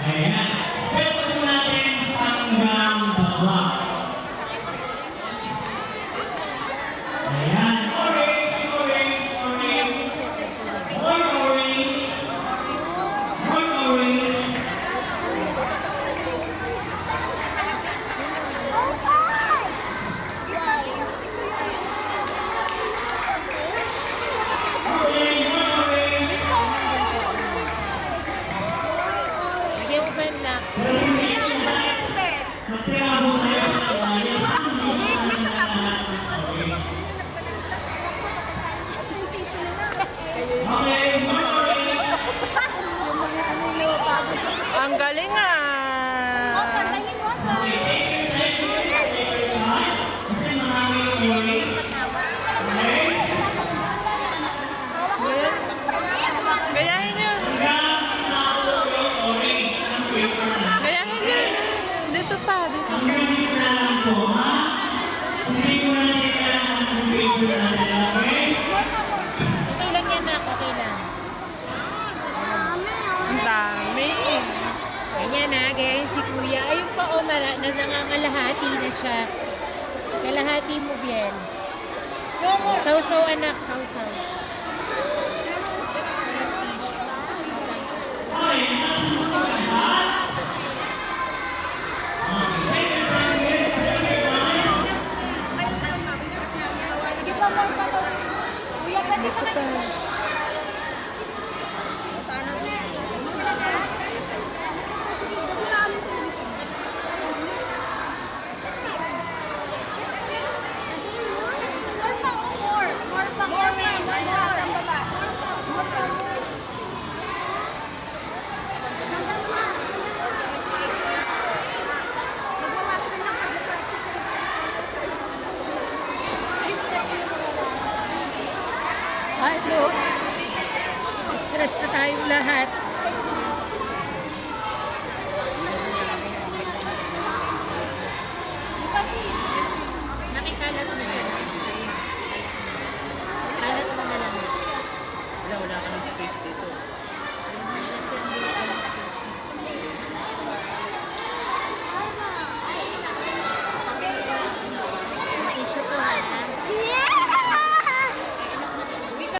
Ayan. Step po natin hanggang baba. Ayan. Orange, orange, orange. More orange. More orange. Bigyan mo ba yung lock? Ang galing ah! Gayahin nyo! Gayahin nyo! Dito pa, dito. Okay lang yan, nak. Okay lang. Ang dami. Ganyan na, ganyan si kuya. Ayun pa, o, nangangalahati na siya. Kalahati mo, Biel. Sausaw, anak. Sausaw. Dito pa. Ay, no. Stress na tayong lahat. Nakikalat mo siya. Kalat mo na lang. Wala ka ng space dito.